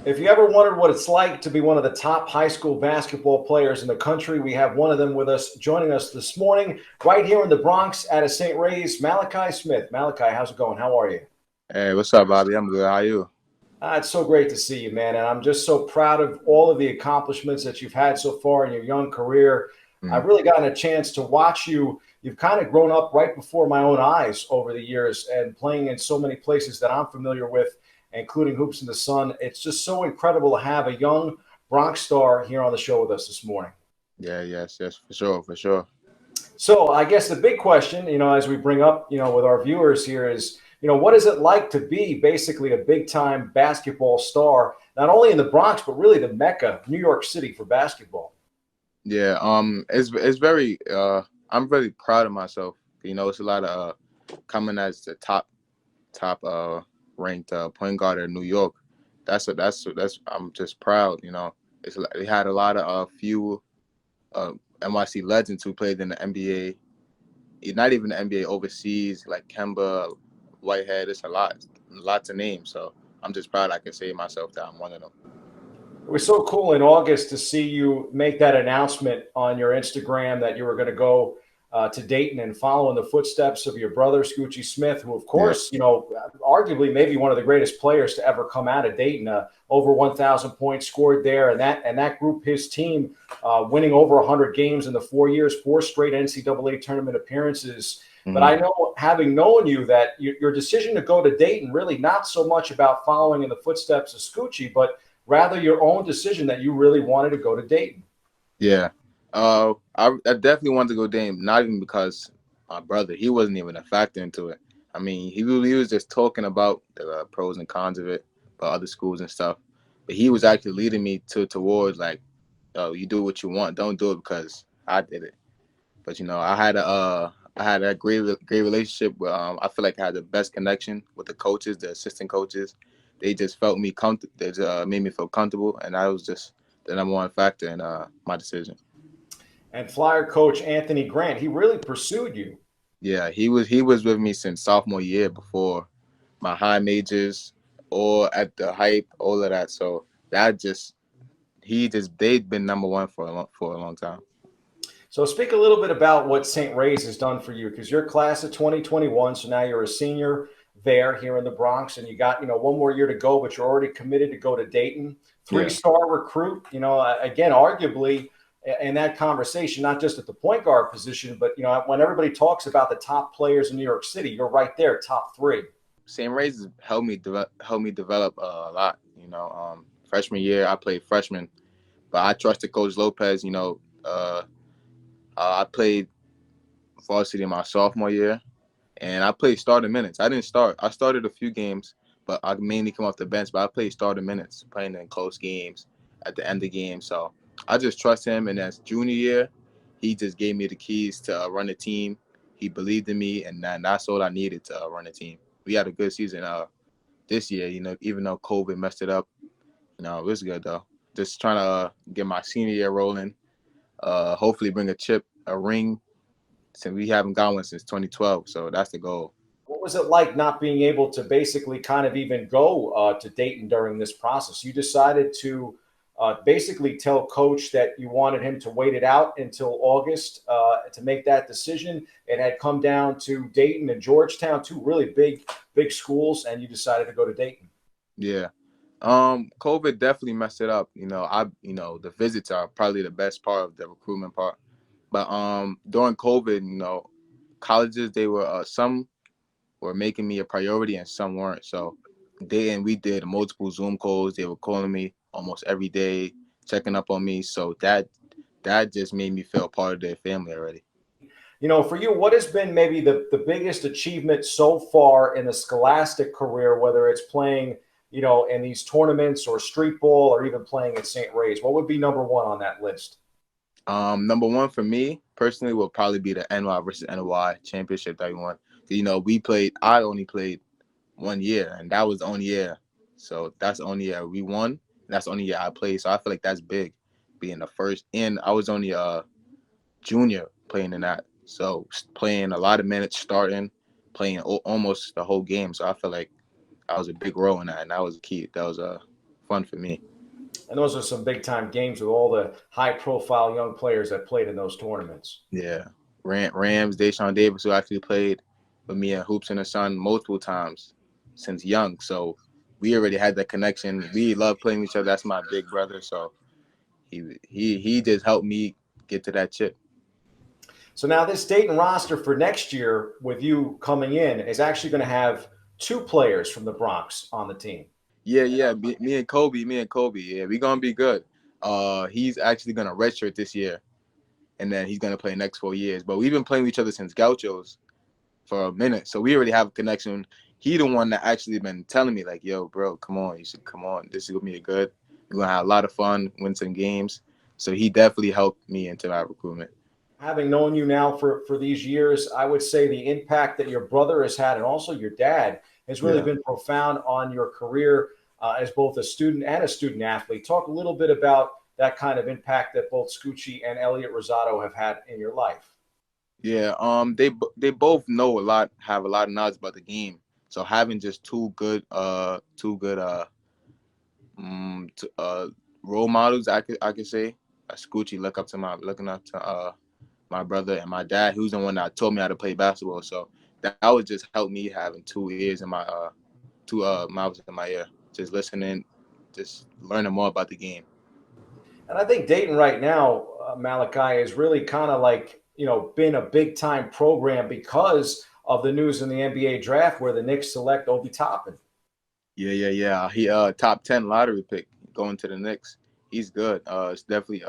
If you ever wondered what it's like to be one of the top high school basketball players in the country, we have one of them with us, joining us this morning, right here in the Bronx out of St. Ray's, Malachi Smith. Malachi, how's it going? How are you? Hey, what's up, Bobby? I'm good. How are you? It's so great to see you, man. And I'm just so proud of all of the accomplishments that you've had so far in your young career. I've Mm. really gotten a chance to watch you. You've kind of grown up right before my own eyes over the years and playing in so many places that I'm familiar with, including Hoops in the Sun. It's just so incredible to have a young Bronx star here on the show with us this morning. Yeah, yes, for sure, for sure. So I guess the big question, as we bring up, with our viewers here is, what is it like to be basically a big time basketball star, not only in the Bronx, but really the Mecca, New York City for basketball? Yeah, it's very I'm really proud of myself. It's a lot of coming as the top ranked point guard in New York. That's I'm just proud. They had a lot of few uh NYC legends who played in the NBA, not even the NBA overseas, like Kemba, Whitehead. It's a lot to name. So I'm just proud I can say myself that I'm one of them. It was so cool in August to see you make that announcement on your Instagram that you were going to go to Dayton and follow in the footsteps of your brother, Scoochie Smith, who, of Yeah. course, arguably maybe one of the greatest players to ever come out of Dayton. Over 1,000 points scored there, and that group, his team, winning over 100 games in the 4 years, four straight NCAA tournament appearances. But Mhm. I know, having known you, that your decision to go to Dayton really not so much about following in the footsteps of Scoochie, but rather your own decision that you really wanted to go to Dayton. Yeah. I definitely wanted to go Dame, not even because my brother, he wasn't even a factor into it. I mean, he was just talking about the pros and cons of it, about other schools and stuff. But he was actually leading me towards like, oh, you do what you want, don't do it because I did it. But I had a great relationship with I feel like I had the best connection with the coaches, the assistant coaches. They just felt me comfortable. They made me feel comfortable, and that was just the number one factor in my decision. And Flyer coach Anthony Grant, he really pursued you. Yeah, he was with me since sophomore year before my high majors or at the hype, all of that. So that just they'd been number one for a long time. So speak a little bit about what St. Ray's has done for you, because you're class of 2021, so now you're a senior there here in the Bronx, and you got one more year to go, but you're already committed to go to Dayton. Yeah. Three-star recruit, again, arguably in that conversation, not just at the point guard position, but when everybody talks about the top players in New York City, you're right there, top three. St. Ray's has helped me develop a lot. Freshman year I played freshman, but I trusted Coach Lopez. I played varsity my sophomore year, and I played starting minutes. I didn't start. I started a few games, but I mainly come off the bench. But I played starting minutes, playing in close games at the end of games. So I just trust him. And as junior year, he just gave me the keys to run the team. He believed in me, and that's all I needed to run the team. We had a good season this year. Even though COVID messed it up, it was good though. Just trying to get my senior year rolling. Hopefully bring a ring, since we haven't got one since 2012. So that's the goal. What was it like not being able to basically kind of even go to Dayton during this process? You decided to basically tell coach that you wanted him to wait it out until August to make that decision. It had come down to Dayton and Georgetown, two really big schools, and you decided to go to Dayton. Yeah. COVID definitely messed it up. The visits are probably the best part of the recruitment part. But during COVID, colleges, they were some were making me a priority and some weren't. So we did multiple Zoom calls. They were calling me almost every day, checking up on me. So that just made me feel part of their family already. For you, what has been maybe the biggest achievement so far in the scholastic career, whether it's playing, in these tournaments or street ball or even playing at St. Ray's? What would be number one on that list? Number one for me personally will probably be the NY versus NY championship that we won. I only played 1 year, and that was the only year. So that's the only year we won. That's the only year I played. So I feel like that's big, being the first. And I was only a junior playing in that. So playing a lot of minutes, starting, playing almost the whole game. So I feel like I was a big role in that, and that was a key. That was fun for me. And those are some big time games with all the high profile young players that played in those tournaments. Yeah, Rams, Deshaun Davis, who actually played with me at Hoops and the Sun multiple times since young. So we already had that connection. We love playing with each other. That's my big brother. So he just helped me get to that chip. So now this Dayton roster for next year, with you coming in, is actually going to have 2 players from the Bronx on the team. Yeah. Me and Kobe. Yeah, we gonna be good. He's actually gonna redshirt this year, and then he's gonna play next 4 years. But we've been playing with each other since Gauchos for a minute, so we already have a connection. He the one that actually been telling me like, "Yo, bro, come on, you should come on. This is gonna be good. We're gonna have a lot of fun, win some games." So he definitely helped me into that recruitment. Having known you now for these years, I would say the impact that your brother has had and also your dad has really Yeah. been profound on your career as both a student and a student athlete. Talk a little bit about that kind of impact that both Scucci and Elliot Rosado have had in your life. Yeah, they both know a lot, have a lot of knowledge about the game. So having just two good role models, I could say. Scucci looking up to my brother and my dad, who's the one that told me how to play basketball. So that would just help me having 2 ears in my two mouths in my ear, just listening, just learning more about the game. And I think Dayton right now, Malachi, is really kind of like, been a big time program because of the news in the NBA draft where the Knicks select Obi Toppin. Yeah. He top 10 lottery pick going to the Knicks. He's good. It's definitely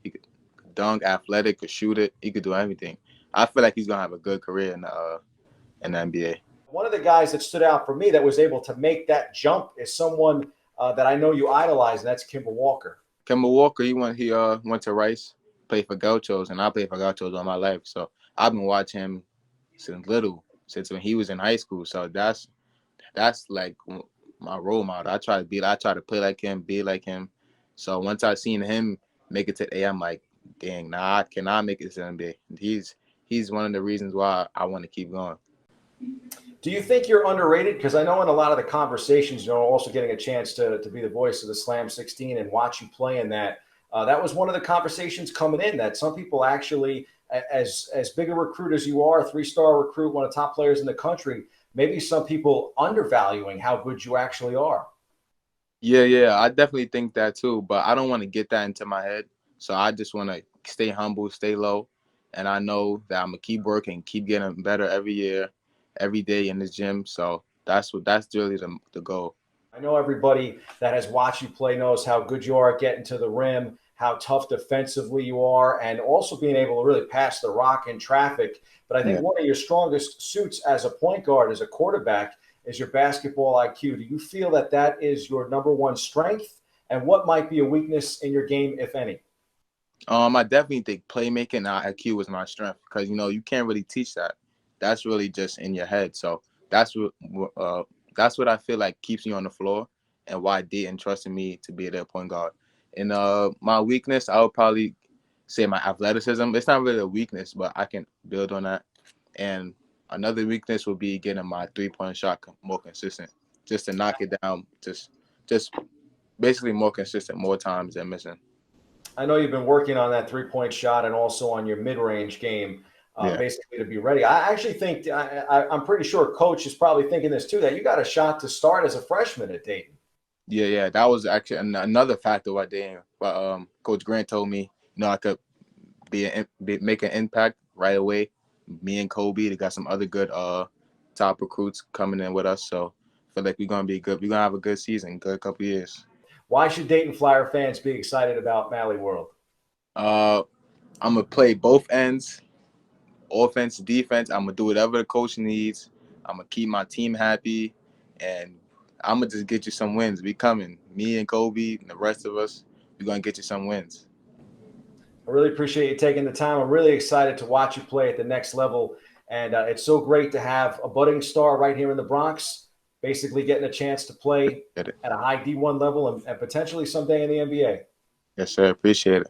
he could dunk, athletic, could shoot it. He could do everything. I feel like he's gonna have a good career in the NBA. One of the guys that stood out for me that was able to make that jump is someone that I know you idolize, and that's Kimball Walker. Kemba Walker, he went to Rice, played for Gauchos, and I played for Gauchos all my life. So I've been watching him since when he was in high school. So that's like my role model. I try to play like him, be like him. So once I seen him make it to the A, I'm like, dang, nah, I cannot make it to the NBA. He's one of the reasons why I want to keep going. Do you think you're underrated? Because I know in a lot of the conversations, also getting a chance to be the voice of the Slam 16 and watch you play in that. That was one of the conversations coming in that some people actually, as big a recruit as you are, 3-star recruit, one of the top players in the country, maybe some people undervaluing how good you actually are. Yeah, I definitely think that too. But I don't want to get that into my head. So I just want to stay humble, stay low, and I know that I'm gonna keep working, keep getting better every year, every day in this gym. So that's really the goal. I know everybody that has watched you play knows how good you are at getting to the rim, how tough defensively you are, and also being able to really pass the rock in traffic. But I think Yeah. one of your strongest suits as a point guard, as a quarterback, is your basketball IQ. Do you feel that that is your number one strength? And what might be a weakness in your game, if any? I definitely think playmaking and IQ is my strength because you can't really teach that. That's really just in your head. So that's what uh, that's what I feel like keeps me on the floor and why Dayton trusted me to be their point guard. And my weakness, I would probably say my athleticism. It's not really a weakness, but I can build on that. And another weakness would be getting my 3-point shot more consistent, just to knock it down, just basically more consistent, more times than missing. I know you've been working on that 3-point shot and also on your mid-range game, Yeah. basically to be ready. I actually think I'm pretty sure Coach is probably thinking this too. That you got a shot to start as a freshman at Dayton. Yeah. That was actually another factor why Dayton. But Coach Grant told me, I could make an impact right away. Me and Kobe, they got some other good top recruits coming in with us. So I feel like we're gonna be good. We're gonna have a good season, good couple years. Why should Dayton Flyer fans be excited about Mally World? Uh, I'm gonna play both ends, offense, defense. I'm gonna do whatever the coach needs. I'm gonna keep my team happy, and I'm gonna just get you some wins. We coming, me and Kobe and the rest of us. We're gonna get you some wins. I really appreciate you taking the time. I'm really excited to watch you play at the next level. And it's so great to have a budding star right here in the Bronx, basically getting a chance to play Get it? at a high D1 level and potentially someday in the NBA. Yes, sir. Appreciate it.